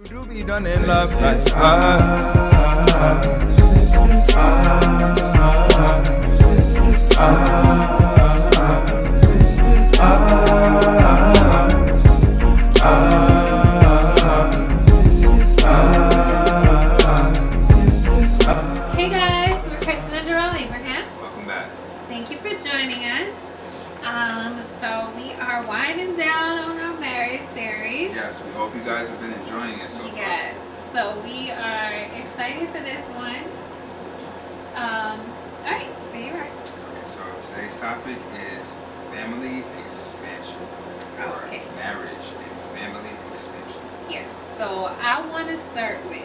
You do be done in love like Hey guys, we're Kristen and Darrell Abraham. Welcome back. Thank you for joining us. So we are winding down on our marriage series. Yes, we hope you guys have been enjoying it so far. Yes. So we are excited for this one. Alright, there you are. Okay, so today's topic is family expansion. Or Okay. marriage and family expansion. Yes. So I want to start with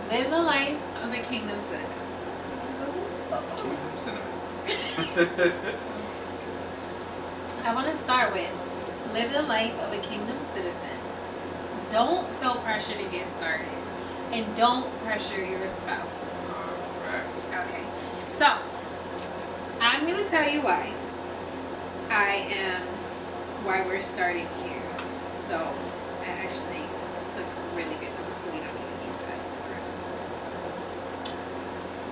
live the life of a kingdom citizen. Cinnamon. I want to start with live the life of a kingdom citizen. Don't feel pressure to get started, and don't pressure your spouse. Correct. Okay, so I'm gonna tell you why why we're starting here. So I actually took really good notes, so we don't even need that.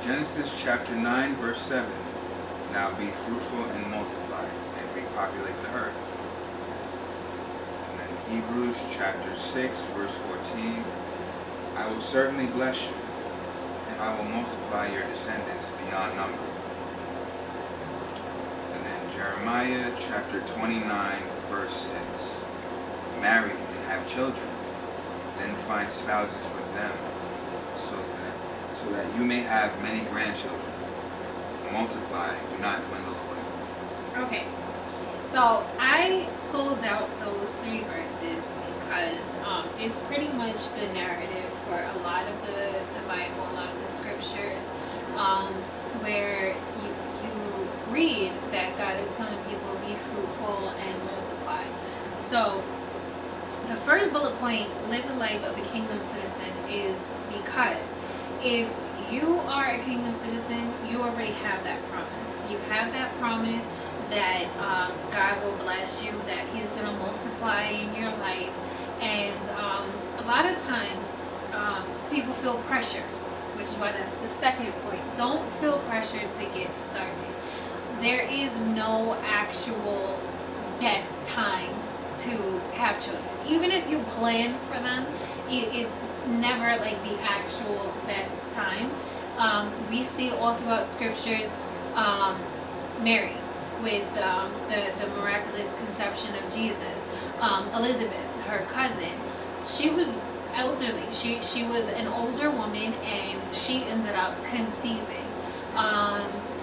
Genesis chapter 9 verse 7. Now be fruitful and multiply and repopulate the earth. And then Hebrews chapter 6 verse 14. I will certainly bless you, and I will multiply your descendants beyond number. And then Jeremiah chapter 29 verse 6. Marry and have children, then find spouses for them, so that you may have many grandchildren. Multiply, do not dwindle away. Okay, so I pulled out those three verses because it's pretty much the narrative for a lot of the Bible, a lot of the scriptures, where you read that God is telling people be fruitful and multiply. So the first bullet point, live the life of a kingdom citizen, is because if you are a kingdom citizen, you already have that promise. You have that promise that God will bless you, that He's going to multiply in your life. And a lot of times, people feel pressure, which is why that's the second point. Don't feel pressure to get started. There is no actual best time to have children. Even if you plan for them, it is never like the actual best time. We see all throughout scriptures Mary with the miraculous conception of Jesus. Elizabeth, her cousin, she was elderly. She was an older woman, and she ended up conceiving.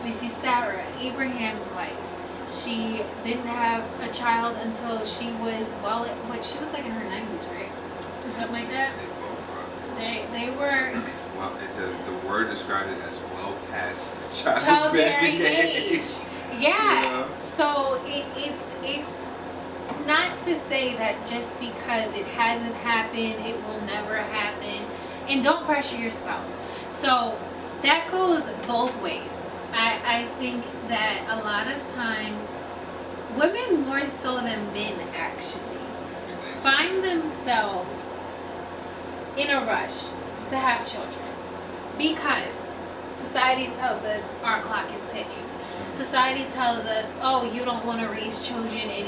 We see Sarah, Abraham's wife. She didn't have a child until she was she was like in her 90s, right? Or something like that. They were. Well, the word described it as well past childbearing age. Yeah. Yeah. So it's not to say that just because it hasn't happened, it will never happen. And don't pressure your spouse. So that goes both ways. I think that a lot of times, women more so than men actually find themselves in a rush to have children because society tells us our clock is ticking. Society tells us, oh, you don't want to raise children in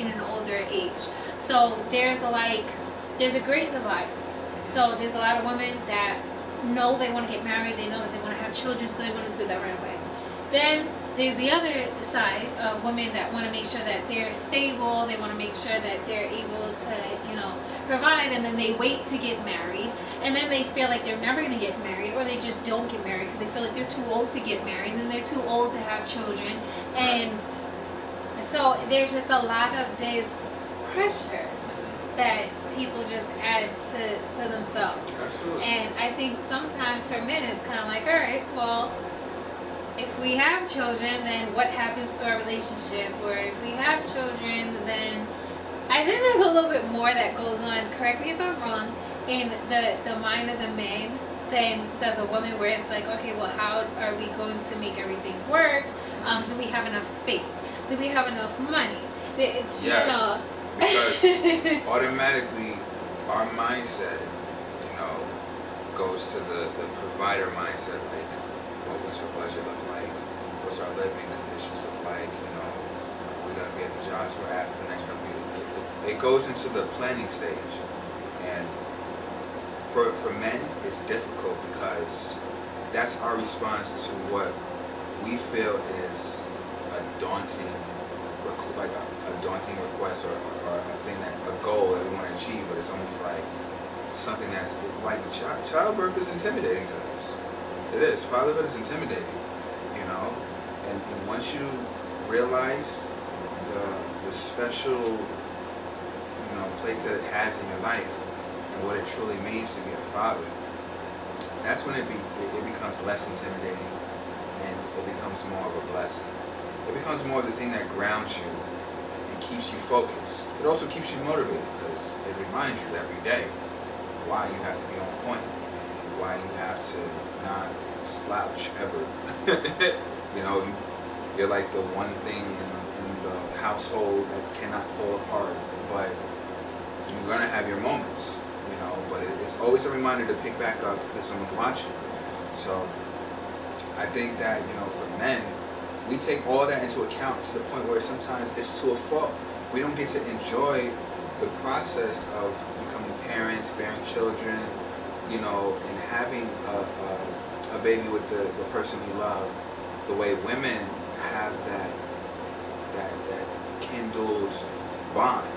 an older age. So there's a great divide. So there's a lot of women that know they want to get married, they know that they want to have children, so they want to do that right away. Then there's the other side of women that want to make sure that they're stable, they want to make sure that they're able to, provide, and then they wait to get married, and then they feel like they're never going to get married, or they just don't get married because they feel like they're too old to get married, and then they're too old to have children. And so there's just a lot of this pressure that people just add to themselves. Absolutely. And I think sometimes for men it's kind of like, all right, well, if we have children, then what happens to our relationship? Or if we have children, then I think there's a little bit more that goes on, correct me if I'm wrong, in the mind of the man than does a woman, where it's like, okay, well, how are we going to make everything work? Do we have enough space? Do we have enough money? Yes. Because automatically our mindset, goes to the provider mindset. Like, what's our budget look like? What's our living conditions look like? Are we gonna be at the jobs we're at for the next couple years? It goes into the planning stage, and for men, it's difficult because that's our response to what we feel is a daunting, like a daunting request, or a thing, a goal that we want to achieve, but it's almost like something that's like childbirth is intimidating to us. It is. Fatherhood is intimidating, and once you realize the special place that it has in your life and what it truly means to be a father, that's when it becomes less intimidating, and it becomes more of a blessing. It becomes more of the thing that grounds you and keeps you focused. It also keeps you motivated because it reminds you every day why you have to be on point and why you have to not slouch ever. You're like the one thing in the household that cannot fall apart, but you're gonna have your moments, but it's always a reminder to pick back up because someone's watching. So I think that, for men, we take all that into account to the point where sometimes it's to a fault. We don't get to enjoy the process of becoming parents, bearing children, and having a baby with the person we love, the way women have that kindled bond.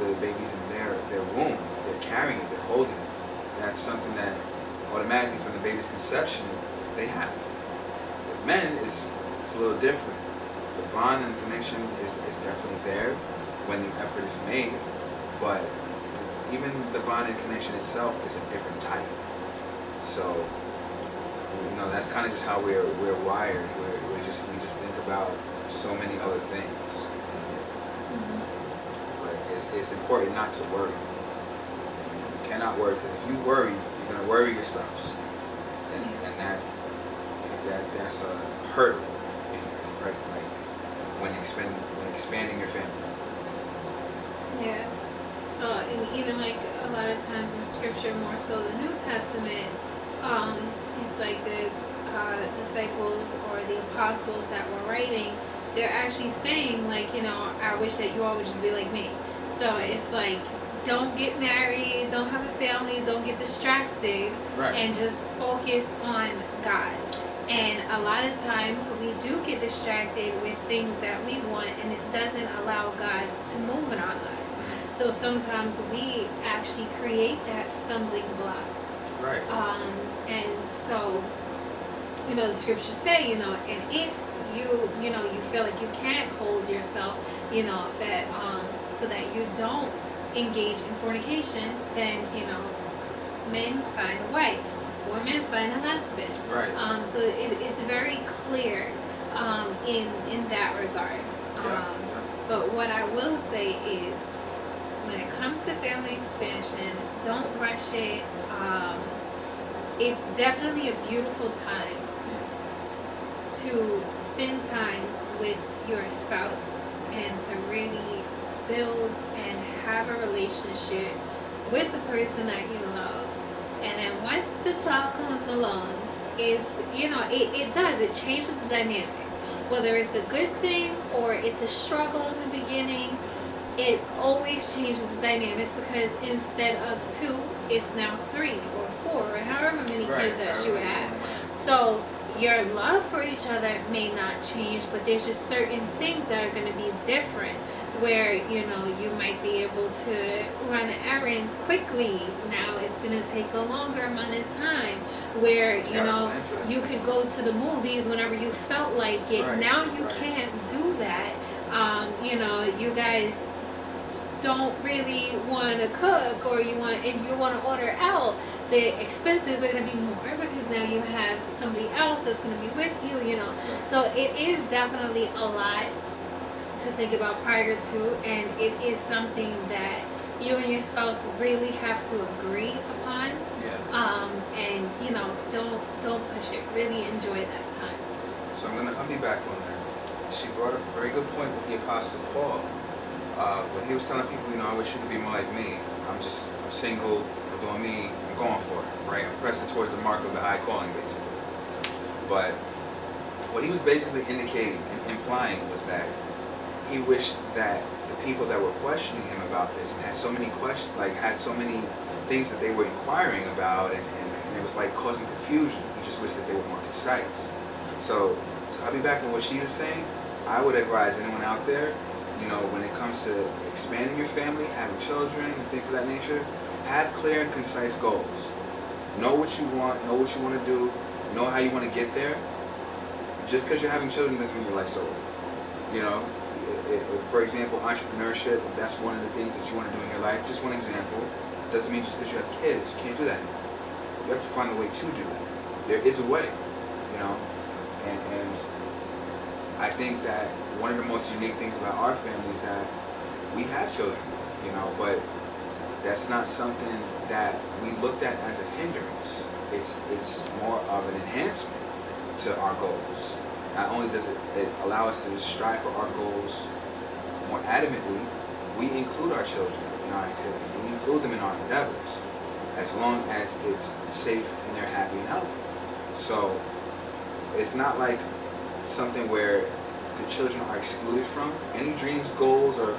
The baby's in their womb, they're carrying it, they're holding it. That's something that automatically from the baby's conception they have. With men, it's a little different. The bond and connection is definitely there when the effort is made, but even the bond and connection itself is a different type. So, that's kind of just how we're wired. We just think about so many other things. Mm-hmm. But it's important not to worry. You cannot worry, because if you worry, you're gonna worry your spouse, and that's a hurdle like when expanding your family. Yeah. So, and even like a lot of times in scripture, more so the New Testament, it's like the disciples or the apostles that were writing, they're actually saying like, I wish that you all would just be like me. So it's like, don't get married, don't have a family, don't get distracted, right, and just focus on God. And a lot of times we do get distracted with things that we want, and it doesn't allow God to move in our lives. So sometimes we actually create that stumbling block. Right. And so, the scriptures say, and if you feel like you can't hold yourself, that so that you don't engage in fornication, then men find a wife, women find a husband. Right. So it's very clear in that regard. Yeah. But what I will say is, when it comes to family expansion, don't rush it. It's definitely a beautiful time to spend time with your spouse and to really build and have a relationship with the person that you love. And then once the child comes along, it changes the dynamics. Whether it's a good thing or it's a struggle in the beginning, it always changes the dynamics, because instead of 2, it's now 3 or 4 or however many kids that you have. So your love for each other may not change, but there's just certain things that are going to be different, where you might be able to run errands quickly. Now it's going to take a longer amount of time, where you could go to the movies whenever you felt like it. Now you can't do that. You guys don't really want to cook, or you want to order out. The expenses are going to be more because now you have somebody else that's going to be with you. So it is definitely a lot to think about prior to, and it is something that you and your spouse really have to agree upon. And don't push it. Really enjoy that time. So I'll be back on that. She brought up a very good point with the Apostle Paul. when he was telling people, I wish you could be more like me. I'm single, I'm doing me, I'm going for it, right? I'm pressing towards the mark of the high calling, basically. But what he was basically indicating and implying was that he wished that the people that were questioning him about this and had so many questions, like had so many things that they were inquiring about, and it was like causing confusion. He just wished that they were more concise. So I'll be back on what she was saying. I would advise anyone out there, when it comes to expanding your family, having children, and things of that nature, have clear and concise goals. Know what you want, know what you want to do, know how you want to get there. Just because you're having children doesn't mean your life's over. For example, entrepreneurship, if that's one of the things that you want to do in your life, just one example, doesn't mean just because you have kids, you can't do that anymore. You have to find a way to do that. There is a way, and I think that one of the most unique things about our family is that we have children, but that's not something that we looked at as a hindrance. It's more of an enhancement to our goals. Not only does it allow us to strive for our goals more adamantly, we include our children in our activities. We include them in our endeavors, as long as it's safe and they're happy and healthy. So it's not like something where the children are excluded from. Any dreams, goals, or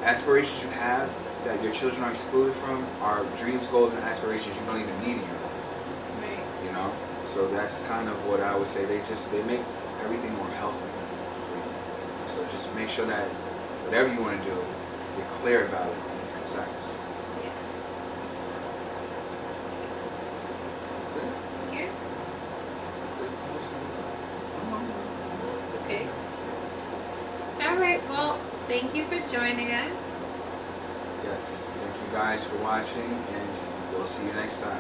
aspirations you have that your children are excluded from are dreams, goals, and aspirations you don't even need in your life. Right. So that's kind of what I would say. They make everything more healthy for you. So just make sure that whatever you want to do, you're clear about it and it's concise. Yeah. That's it. Yeah. Okay. All right. Well, thank you for joining us. Yes. Thank you guys for watching, and we'll see you next time.